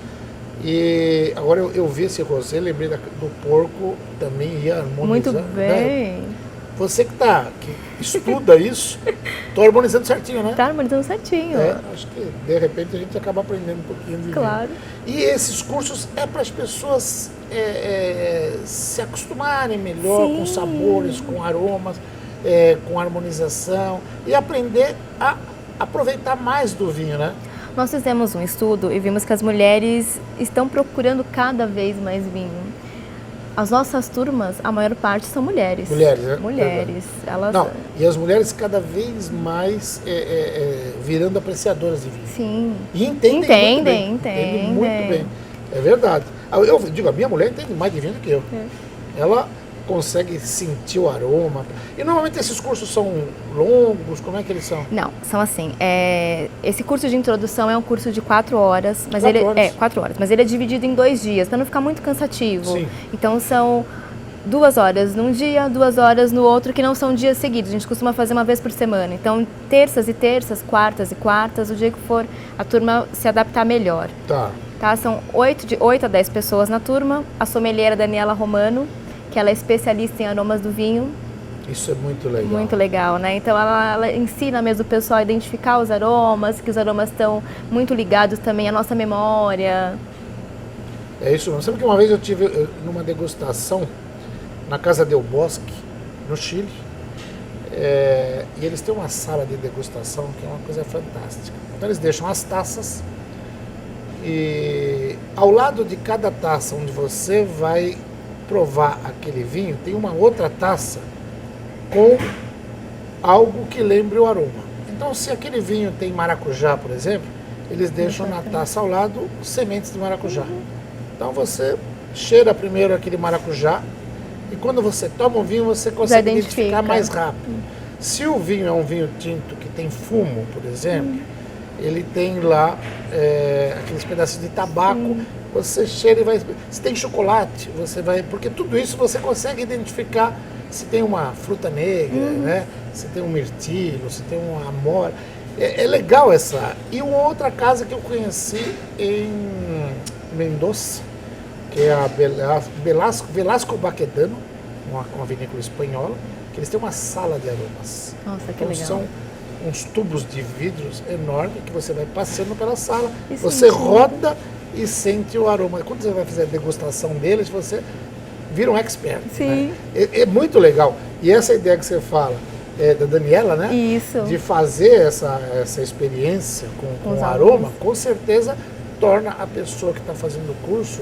E agora eu vi esse rosé, lembrei do porco, também ia harmonizar. Muito bem. Né? Você que estuda isso, estou harmonizando certinho, né? Está harmonizando certinho. Acho que de repente a gente acaba aprendendo um pouquinho de Claro. vinho. E esses cursos é para as pessoas se acostumarem melhor com sabores, com aromas, com harmonização e aprender a aproveitar mais do vinho, né? Nós fizemos um estudo e vimos que as mulheres estão procurando cada vez mais vinho. As nossas turmas, a maior parte são mulheres. Mulheres, né? Mulheres. Elas... Não, e as mulheres cada vez mais virando apreciadoras de vinho. Sim. E entendem muito bem. É verdade. Eu digo, a minha mulher entende mais de vinho do que eu. Ela consegue sentir o aroma. E normalmente esses cursos são longos? Como é que eles são? Não, são assim. Esse curso de introdução é um curso de 4 horas. Mas 4 horas. Mas ele é dividido em 2 dias, para não ficar muito cansativo. Sim. Então são 2 horas num dia, 2 horas no outro, que não são dias seguidos. A gente costuma fazer uma vez por semana. Então, terças e terças, quartas e quartas, o dia que for a turma se adaptar melhor. Tá. São de 8 a 10 pessoas na turma. A sommelier Daniela Romano, que ela é especialista em aromas do vinho. Isso é muito legal. Muito legal, né? Então ela ensina mesmo o pessoal a identificar os aromas, que os aromas estão muito ligados também à nossa memória. É isso mesmo. Sabe que uma vez eu tive numa degustação na Casa Del Bosque, no Chile, e eles têm uma sala de degustação que é uma coisa fantástica. Então eles deixam as taças e ao lado de cada taça onde você vai provar aquele vinho, tem uma outra taça com algo que lembre o aroma. Então, se aquele vinho tem maracujá, por exemplo, eles deixam na taça ao lado sementes de maracujá. Então, você cheira primeiro aquele maracujá e quando você toma o vinho, você consegue identificar mais rápido. Se o vinho é um vinho tinto que tem fumo, por exemplo, ele tem lá aqueles pedacinhos de tabaco. Você cheira e vai... Se tem chocolate, você vai... Porque tudo isso você consegue identificar se tem uma fruta negra, né? Se tem um mirtilo, se tem uma amora. É legal essa... E uma outra casa que eu conheci em Mendoza, que é a Velasco Baquedano, uma vinícola espanhola, que eles têm uma sala de aromas. Nossa, que então, legal. São uns tubos de vidros enormes que você vai passando pela sala. Você roda e sente o aroma. Quando você vai fazer a degustação deles, você vira um expert. Sim. Né? É muito legal. E essa ideia que você fala da Daniela, né? Isso. De fazer essa experiência com o aroma, com certeza torna a pessoa que está fazendo o curso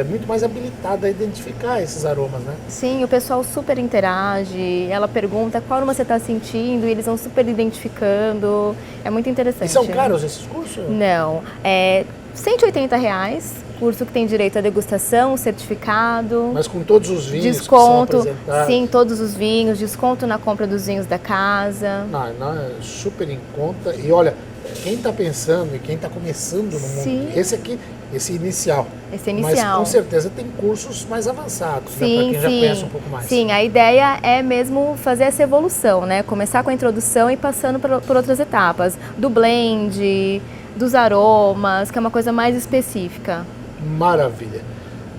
muito mais habilitada a identificar esses aromas, né? Sim, o pessoal super interage, ela pergunta qual aroma você está sentindo e eles vão super identificando. É muito interessante. E são caros esses cursos? Não, R$180, curso que tem direito à degustação, certificado. Mas com todos os vinhos desconto, que são apresentados? Sim, todos os vinhos, desconto na compra dos vinhos da casa. Não, é super em conta. E olha, quem está pensando e quem está começando no mundo, esse inicial. Esse inicial. Mas com certeza tem cursos mais avançados, né, para quem já conhece um pouco mais. Sim, a ideia é mesmo fazer essa evolução, né? Começar com a introdução e passando por outras etapas. Do blend, dos aromas, que é uma coisa mais específica. Maravilha.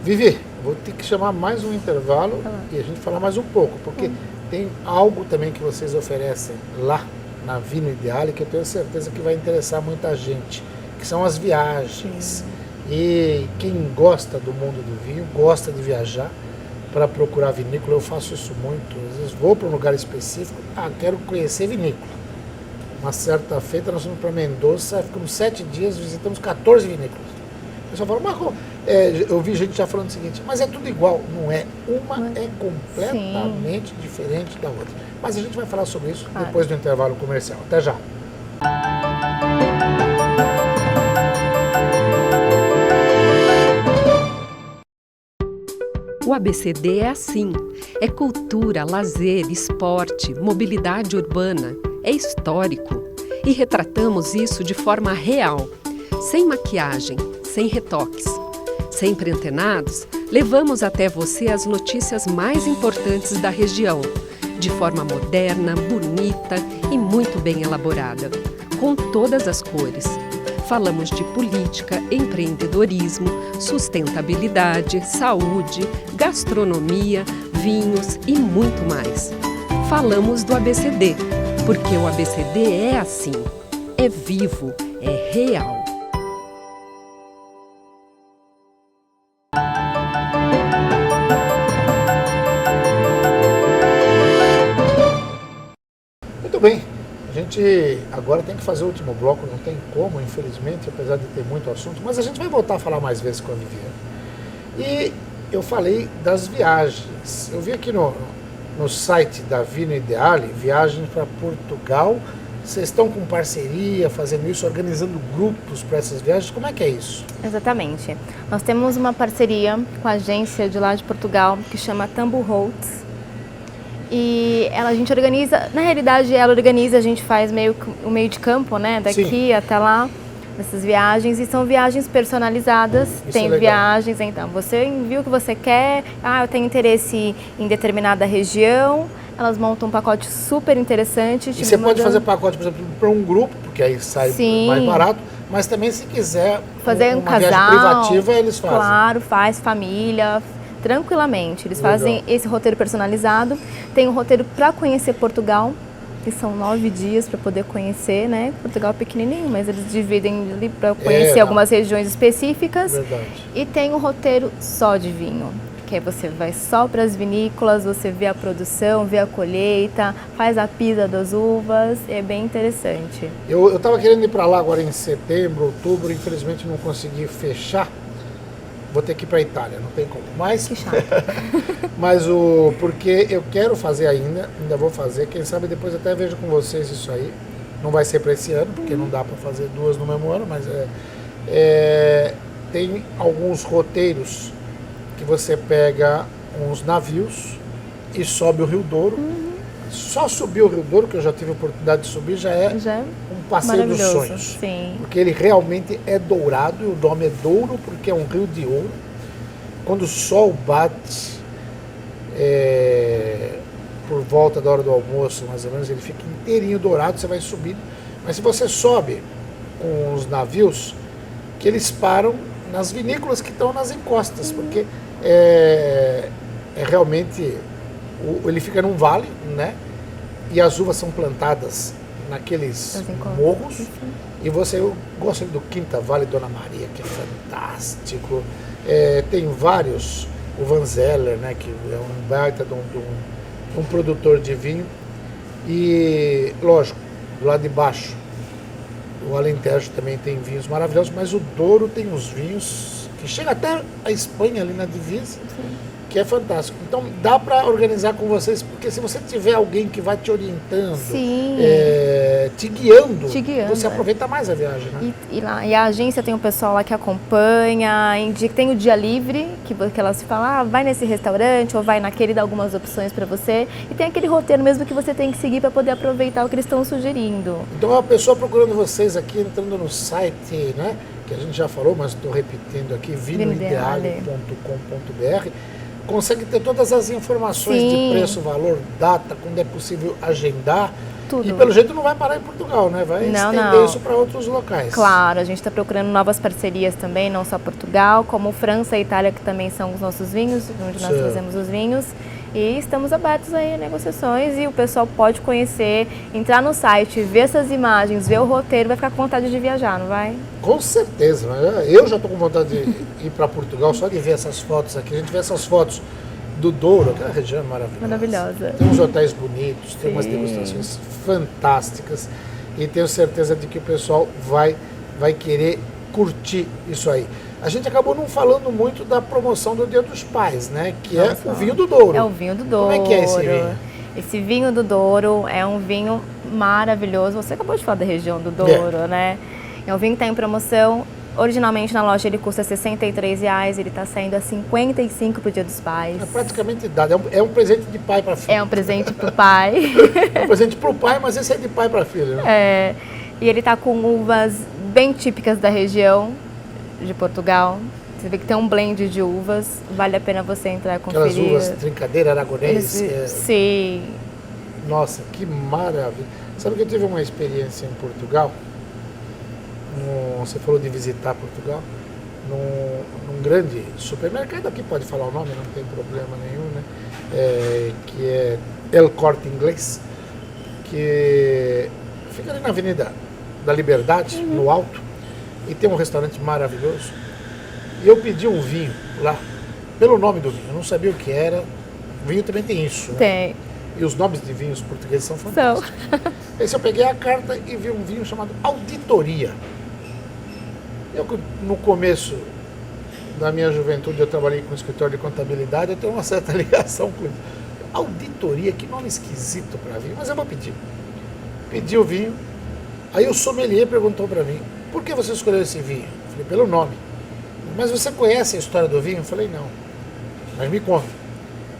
Vivi, vou ter que chamar mais um intervalo e a gente falar mais um pouco, porque tem algo também que vocês oferecem lá na Vino Ideale que eu tenho certeza que vai interessar muita gente, que são as viagens. E quem gosta do mundo do vinho, gosta de viajar para procurar vinícola, eu faço isso muito. Às vezes vou para um lugar específico, quero conhecer vinícola. Uma certa feita nós fomos para Mendoza, ficamos 7 dias, visitamos 14 vinícolas. O pessoal fala, Marco, eu vi gente já falando o seguinte, mas é tudo igual. Não é. Uma é completamente diferente da outra. Mas a gente vai falar sobre isso depois do intervalo comercial. Até já. O ABCD é assim. É cultura, lazer, esporte, mobilidade urbana. É histórico. E retratamos isso de forma real. Sem maquiagem, sem retoques. Sempre antenados, levamos até você as notícias mais importantes da região. De forma moderna, bonita e muito bem elaborada. Com todas as cores. Falamos de política, empreendedorismo, sustentabilidade, saúde, gastronomia, vinhos e muito mais. Falamos do ABCD, porque o ABCD é assim, é vivo, é real. Muito bem. A gente agora tem que fazer o último bloco, não tem como, infelizmente, apesar de ter muito assunto, mas a gente vai voltar a falar mais vezes com a Viviane. E eu falei das viagens. Eu vi aqui no site da Vino Ideale, viagem para Portugal. Vocês estão com parceria, fazendo isso, organizando grupos para essas viagens? Como é que é isso? Exatamente. Nós temos uma parceria com a agência de lá de Portugal, que chama Tambo Holtz. E a gente organiza, na realidade ela organiza, a gente faz o meio de campo, né, daqui até lá, nessas viagens, e são viagens personalizadas, tem viagens, então, você envia o que você quer, eu tenho interesse em determinada região, elas montam um pacote super interessante. E você pode fazer pacote, por exemplo, para um grupo, porque aí sai mais barato, mas também se quiser fazer um casal, viagem privativa, eles fazem. Claro, faz família, tranquilamente. Eles fazem esse roteiro personalizado. Tem um roteiro para conhecer Portugal, que são 9 dias para poder conhecer, né? Portugal é pequenininho, mas eles dividem ali para conhecer algumas regiões específicas. Verdade. E tem um roteiro só de vinho, que aí você vai só para as vinícolas, você vê a produção, vê a colheita, faz a pisa das uvas, é bem interessante. Eu estava querendo ir para lá agora em setembro, outubro, infelizmente não consegui fechar. Vou ter que ir para a Itália, não tem como. Mas, que chato. mas porque eu quero fazer ainda vou fazer. Quem sabe depois até vejo com vocês isso aí. Não vai ser para esse ano, porque não dá para fazer 2 no mesmo ano, mas tem alguns roteiros que você pega uns navios e sobe o Rio Douro. Só subir o Rio Douro, que eu já tive a oportunidade de subir, já é um passeio dos sonhos. Sim. Porque ele realmente é dourado, e o nome é Douro porque é um rio de ouro. Quando o sol bate, por volta da hora do almoço, mais ou menos, ele fica inteirinho dourado, você vai subindo. Mas se você sobe com os navios, que eles param nas vinícolas que estão nas encostas, porque realmente... Ele fica num vale, né? E as uvas são plantadas naqueles morros. E eu gosto do Quinta Vale Dona Maria, que é fantástico. Tem vários, o Van Zeller, né? Que é um baita de um produtor de vinho. E, lógico, do lado de baixo, o Alentejo também tem vinhos maravilhosos, mas o Douro tem uns vinhos que chega até a Espanha ali na divisa. que é fantástico. Então dá para organizar com vocês, porque se você tiver alguém que vai te orientando, te guiando, você aproveita mais a viagem, né? E a agência tem um pessoal lá que acompanha, tem o dia livre, que elas falam, vai nesse restaurante ou vai naquele, dá algumas opções para você. E tem aquele roteiro mesmo que você tem que seguir para poder aproveitar o que eles estão sugerindo. Então a pessoa procurando vocês aqui, entrando no site, né? Que a gente já falou, mas estou repetindo aqui, vinoideale.com.br, consegue ter todas as informações de preço, valor, data, quando é possível agendar. Tudo. E pelo jeito não vai parar em Portugal, né? Vai estender isso para outros locais. Claro, a gente está procurando novas parcerias também, não só Portugal, como França e Itália, que também são os nossos vinhos, onde nós fazemos os vinhos. E estamos abertos aí a negociações e o pessoal pode conhecer, entrar no site, ver essas imagens, ver o roteiro, vai ficar com vontade de viajar, não vai? Com certeza. Eu já estou com vontade de ir para Portugal só de ver essas fotos aqui. A gente vê essas fotos do Douro, aquela região maravilhosa. Tem uns hotéis bonitos, tem umas degustações fantásticas e tenho certeza de que o pessoal vai querer curtir isso aí. A gente acabou não falando muito da promoção do Dia dos Pais, né? Que é o vinho do Douro. É o vinho do Douro. Como é que é esse vinho? Esse vinho do Douro é um vinho maravilhoso. Você acabou de falar da região do Douro, né? É um vinho que está em promoção. Originalmente na loja ele custa R$63, ele está saindo a R$55 pro Dia dos Pais. É praticamente dado. É um presente de pai para filho. É um presente pro pai. É um presente pro pai, mas esse é de pai para filho, né? É. E ele está com uvas bem típicas da região de Portugal. Você vê que tem um blend de uvas, vale a pena você entrar e conferir. Aquelas uvas trincadeira, aragonês. Sim. Nossa, que maravilha. Sabe que eu tive uma experiência em Portugal, você falou de visitar Portugal, num grande supermercado, aqui pode falar o nome, não tem problema nenhum, né? Que é El Corte Inglês, que fica ali na Avenida da Liberdade, no alto, e tem um restaurante maravilhoso. E eu pedi um vinho lá, pelo nome do vinho, eu não sabia o que era. O vinho também tem isso, né? Tem. E os nomes de vinhos portugueses são fantásticos. Esse eu peguei a carta e vi um vinho chamado Auditoria. No começo da minha juventude, eu trabalhei com escritório de contabilidade, eu tenho uma certa ligação com isso. Auditoria, que nome esquisito para vinho, mas eu vou pedir. Pedi o vinho, aí o sommelier perguntou para mim, por que você escolheu esse vinho? Eu falei, pelo nome. Mas você conhece a história do vinho? Eu falei, não. Mas me conta.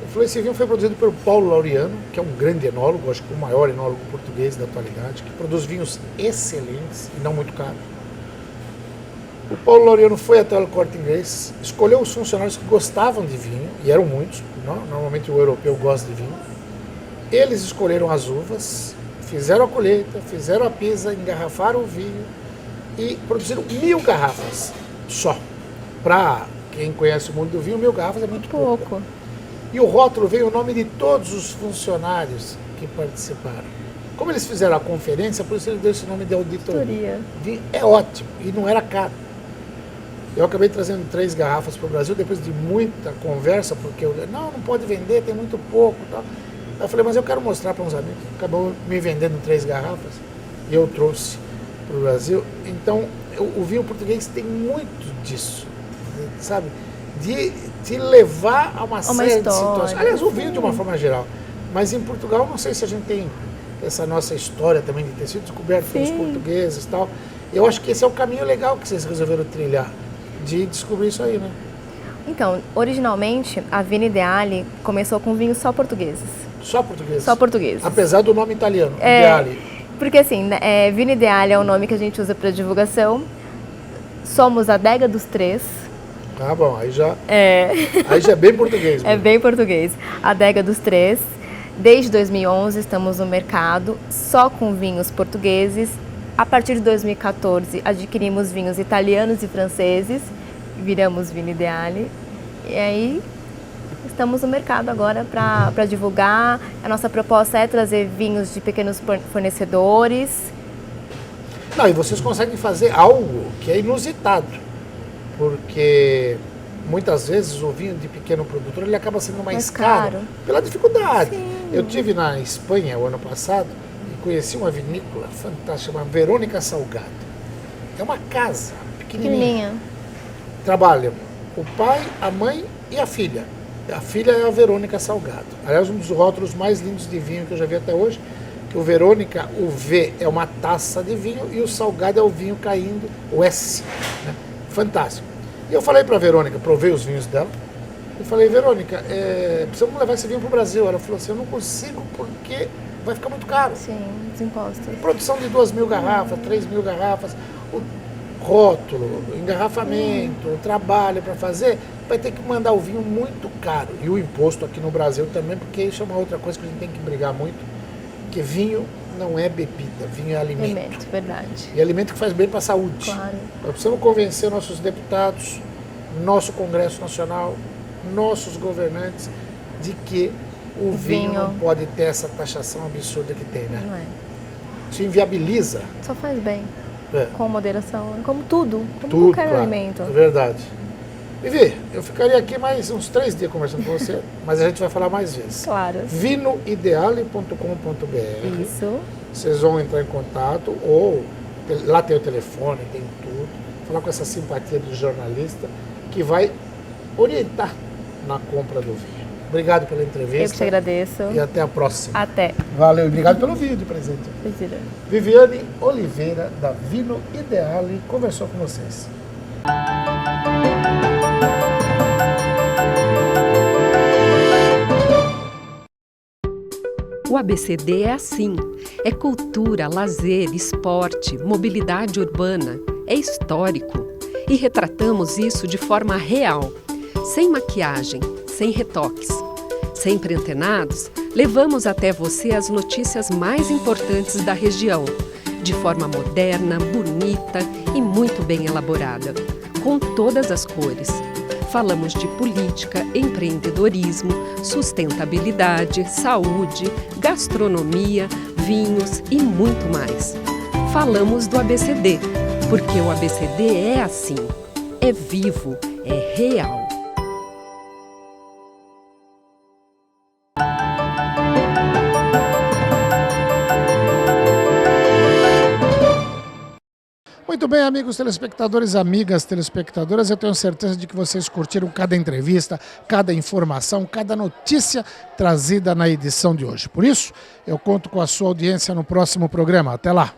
Ele falou, esse vinho foi produzido pelo Paulo Laureano, que é um grande enólogo, acho que o maior enólogo português da atualidade, que produz vinhos excelentes e não muito caros. O Paulo Laureano foi até o Corte Inglês, escolheu os funcionários que gostavam de vinho, e eram muitos, normalmente o europeu gosta de vinho. Eles escolheram as uvas, fizeram a colheita, fizeram a pisa, engarrafaram o vinho e produziram 1000 garrafas só. Para quem conhece o mundo do vinho, 1000 garrafas é muito pouco. E o rótulo veio o nome de todos os funcionários que participaram. Como eles fizeram a conferência, por isso ele deu esse nome de auditoria. É ótimo, e não era caro. Eu acabei trazendo 3 garrafas para o Brasil, depois de muita conversa, porque eu não pode vender, tem muito pouco. Tal. Eu falei, mas eu quero mostrar para uns amigos. Acabou me vendendo 3 garrafas, e eu trouxe para o Brasil. Então, o vinho português tem muito disso, sabe? De te levar a uma série de situações. Aliás, o vinho de uma forma geral. Mas em Portugal, não sei se a gente tem essa nossa história também de ter sido descoberto pelos portugueses e tal. Eu acho que esse é o caminho legal que vocês resolveram trilhar, de descobrir isso aí, né? Então, originalmente, a Vino Ideale começou com vinhos só portugueses. Só portugueses? Só portugueses. Apesar do nome italiano, Ideale. Porque assim, Vino Ideale é o nome que a gente usa para divulgação. Somos a Adega dos Três. Ah, bom, aí já é bem português. Mesmo. É bem português. A Adega dos Três. Desde 2011 estamos no mercado só com vinhos portugueses. A partir de 2014 adquirimos vinhos italianos e franceses, viramos Vino Ideale. E aí estamos no mercado agora para divulgar. A nossa proposta é trazer vinhos de pequenos fornecedores. Não, e vocês conseguem fazer algo que é inusitado, porque muitas vezes o vinho de pequeno produtor ele acaba sendo mais caro pela dificuldade. Sim. Eu tive na Espanha o ano passado e conheci uma vinícola fantástica, uma Verônica Salgado. É uma casa pequenininha. Trabalham o pai, a mãe e a filha. A filha é a Verônica Salgado. Aliás, um dos rótulos mais lindos de vinho que eu já vi até hoje, que o Verônica, o V é uma taça de vinho e o Salgado é o vinho caindo, o S, né? Fantástico. E eu falei para a Verônica, provei os vinhos dela, eu falei, Verônica, precisamos levar esse vinho para o Brasil. Ela falou assim, eu não consigo porque vai ficar muito caro. Sim, os impostos. Produção de 2.000 garrafas, 3.000 garrafas, o rótulo, o engarrafamento, o trabalho para fazer, vai ter que mandar o vinho muito caro. E o imposto aqui no Brasil também, porque isso é uma outra coisa que a gente tem que brigar muito, que vinho não é bebida, vinho é alimento. Alimento, verdade. E alimento que faz bem para a saúde. Claro. Nós precisamos convencer nossos deputados, nosso Congresso Nacional, nossos governantes, de que o vinho não pode ter essa taxação absurda que tem, né? Não é. Isso inviabiliza. Só faz bem. É. Com moderação, como tudo, como Tudo, qualquer claro. alimento. É verdade. Vivi, eu ficaria aqui mais uns 3 dias conversando com você, mas a gente vai falar mais vezes. Claro. Vinoideale.com.br. Isso. Vocês vão entrar em contato, ou lá tem o telefone, tem tudo. Falar com essa simpatia do jornalista que vai orientar na compra do vinho. Obrigado pela entrevista. Eu que te agradeço. E até a próxima. Até. Valeu, obrigado pelo vídeo de presente. Imagina. Viviane Oliveira, da Vino Ideale, conversou com vocês. O ABCD é assim. É cultura, lazer, esporte, mobilidade urbana. É histórico. E retratamos isso de forma real. Sem maquiagem, sem retoques. Sempre antenados, levamos até você as notícias mais importantes da região. De forma moderna, bonita e muito bem elaborada. Com todas as cores. Falamos de política, empreendedorismo, sustentabilidade, saúde, gastronomia, vinhos e muito mais. Falamos do ABCD, porque o ABCD é assim, é vivo, é real. Muito bem, amigos telespectadores, amigas telespectadoras, eu tenho certeza de que vocês curtiram cada entrevista, cada informação, cada notícia trazida na edição de hoje. Por isso, eu conto com a sua audiência no próximo programa. Até lá!